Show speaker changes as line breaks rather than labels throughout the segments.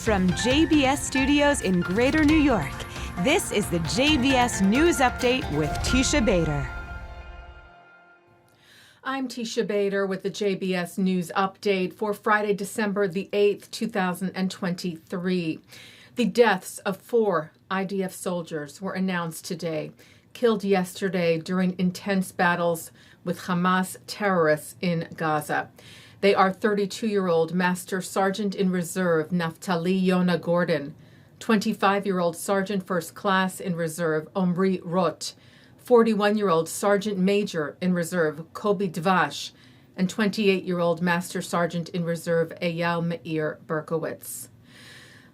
From JBS Studios in Greater New York, this is the JBS News Update with Teisha Bader.
I'm Teisha Bader with the JBS News Update for Friday, December the 8th, 2023. The deaths of 4 IDF soldiers were announced today, killed yesterday during intense battles with Hamas terrorists in Gaza. They are 32-year-old Master Sergeant in Reserve Naftali Yonah Gordon, 25-year-old Sergeant First Class in Reserve Omri Rot, 41-year-old Sergeant Major in Reserve Kobi Dvash, and 28-year-old Master Sergeant in Reserve Eyal Meir Berkowitz.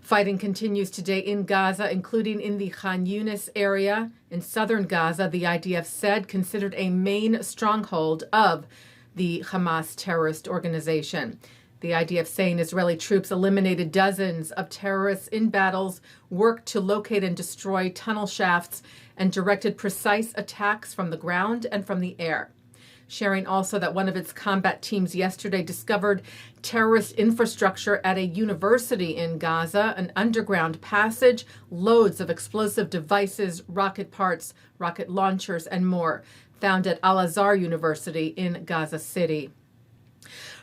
Fighting continues today in Gaza, including in the Khan Yunis area. In southern Gaza, the IDF said considered a main stronghold of the Hamas terrorist organization. The IDF saying Israeli troops eliminated dozens of terrorists in battles, worked to locate and destroy tunnel shafts, and directed precise attacks from the ground and from the air. Sharing also that one of its combat teams yesterday discovered terrorist infrastructure at a university in Gaza, an underground passage, loads of explosive devices, rocket parts, rocket launchers, and more, found at Al-Azhar University in Gaza City.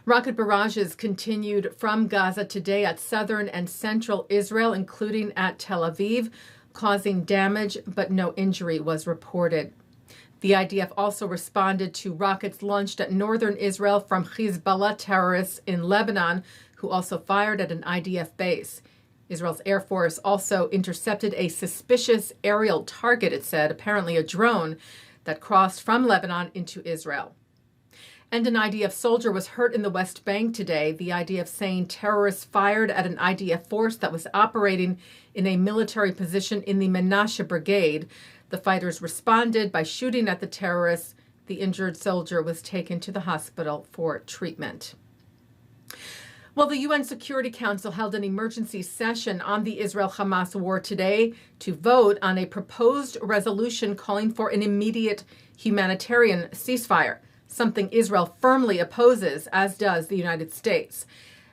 Rocket barrages continued from Gaza today at southern and central Israel, including at Tel Aviv, causing damage, but no injury was reported. The IDF also responded to rockets launched at northern Israel from Hezbollah terrorists in Lebanon, who also fired at an IDF base. Israel's Air Force also intercepted a suspicious aerial target, it said, apparently a drone, that crossed from Lebanon into Israel. And an IDF soldier was hurt in the West Bank today, the IDF saying terrorists fired at an IDF force that was operating in a military position in the Menashe Brigade. The fighters responded by shooting at the terrorists. The injured soldier was taken to the hospital for treatment. Well, the UN Security Council held an emergency session on the Israel-Hamas war today to vote on a proposed resolution calling for an immediate humanitarian ceasefire, something Israel firmly opposes, as does the United States.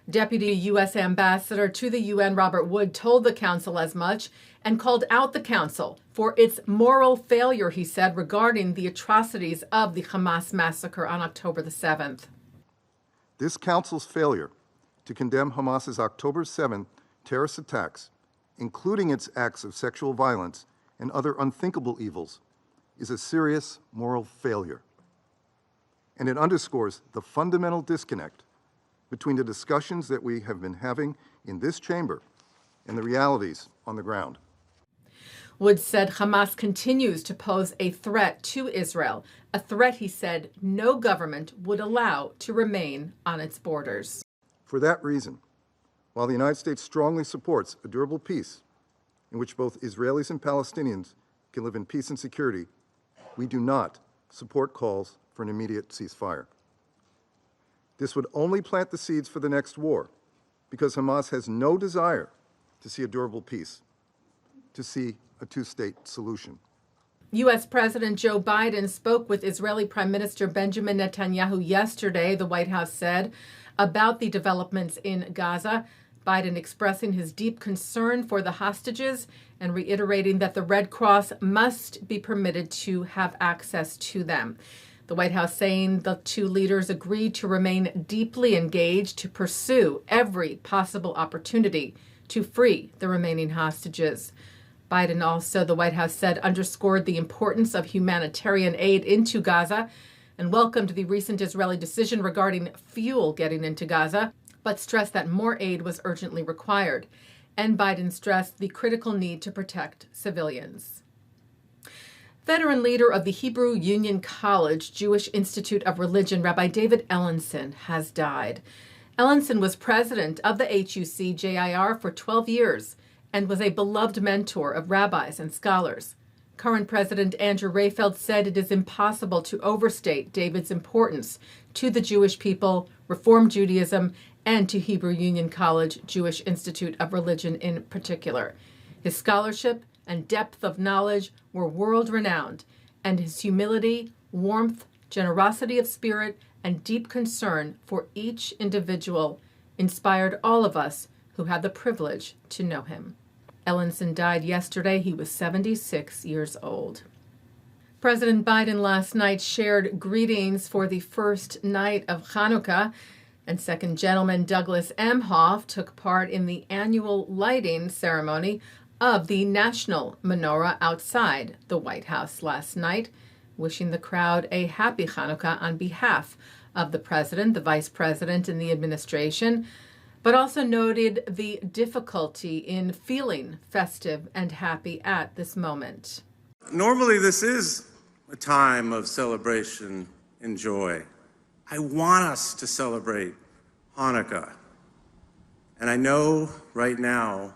Deputy U.S. Ambassador to the UN, Robert Wood, told the council as much and called out the council for its moral failure, he said, regarding the atrocities of the Hamas massacre on October the 7th.
This council's failure to condemn Hamas's October 7th terrorist attacks, including its acts of sexual violence and other unthinkable evils, is a serious moral failure. And it underscores the fundamental disconnect between the discussions that we have been having in this chamber and the realities on the ground.
Wood said Hamas continues to pose a threat to Israel, a threat, he said, no government would allow to remain on its borders.
For that reason, while the United States strongly supports a durable peace in which both Israelis and Palestinians can live in peace and security, we do not support calls for an immediate ceasefire. This would only plant the seeds for the next war, because Hamas has no desire to see a durable peace, to see a two-state solution.
U.S. President Joe Biden spoke with Israeli Prime Minister Benjamin Netanyahu yesterday, the White House said, about the developments in Gaza. Biden expressing his deep concern for the hostages and reiterating that the Red Cross must be permitted to have access to them. The White House saying the two leaders agreed to remain deeply engaged to pursue every possible opportunity to free the remaining hostages. Biden also, the White House said, underscored the importance of humanitarian aid into Gaza and welcomed the recent Israeli decision regarding fuel getting into Gaza, but stressed that more aid was urgently required. And Biden stressed the critical need to protect civilians. Veteran leader of the Hebrew Union College Jewish Institute of Religion, Rabbi Davidellenson, has died. Ellenson was president of the HUC-JIR for 12 years and was a beloved mentor of rabbis and scholars. Current President Andrew Rayfeld said it is impossible to overstate David's importance to the Jewish people, Reform Judaism, and to Hebrew Union College Jewish Institute of Religion in particular. His scholarship and depth of knowledge were world-renowned, and his humility, warmth, generosity of spirit, and deep concern for each individual inspired all of us who had the privilege to know him. Ellenson died yesterday. He was 76 years old. President Biden last night shared greetings for the first night of Hanukkah, and Second Gentleman Douglas Emhoff took part in the annual lighting ceremony of the national menorah outside the White House last night, wishing the crowd a happy Hanukkah on behalf of the president, the vice president, and the administration, but also noted the difficulty in feeling festive and happy at this moment.
Normally, this is a time of celebration and joy. I want us to celebrate Hanukkah. And I know right now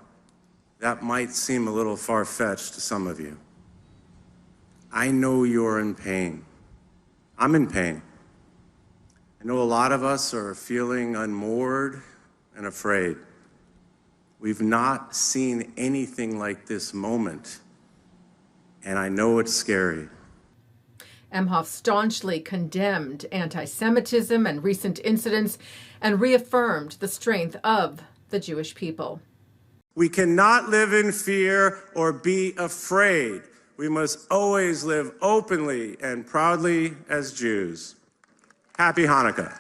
that might seem a little far-fetched to some of you. I know you're in pain. I'm in pain. I know a lot of us are feeling unmoored and afraid. We've not seen anything like this moment, and I know it's scary.
Emhoff staunchly condemned anti-Semitism and recent incidents and reaffirmed the strength of the Jewish people.
We cannot live in fear or be afraid. We must always live openly and proudly as Jews. Happy Hanukkah.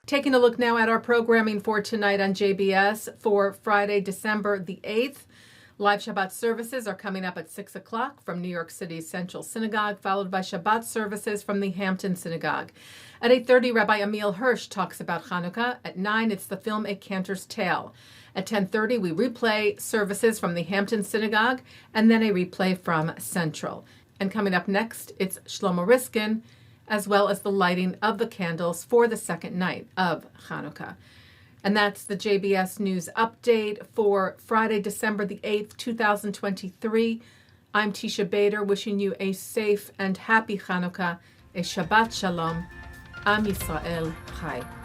Taking a look now at our programming for tonight on JBS for Friday, December the 8th. Live Shabbat services are coming up at 6 o'clock from New York City's Central Synagogue, followed by Shabbat services from the Hampton Synagogue. At 8:30, Rabbi Ammiel Hirsch talks about Hanukkah. At 9, it's the film A Cantor's Tale. At 10:30, we replay services from the Hampton Synagogue and then a replay from Central. And coming up next, it's Shlomo Riskin, as well as the lighting of the candles for the second night of Hanukkah. And that's the JBS News Update for Friday, December the 8th, 2023. I'm Teisha Bader, wishing you a safe and happy Hanukkah, a Shabbat Shalom. Am Yisrael Chai.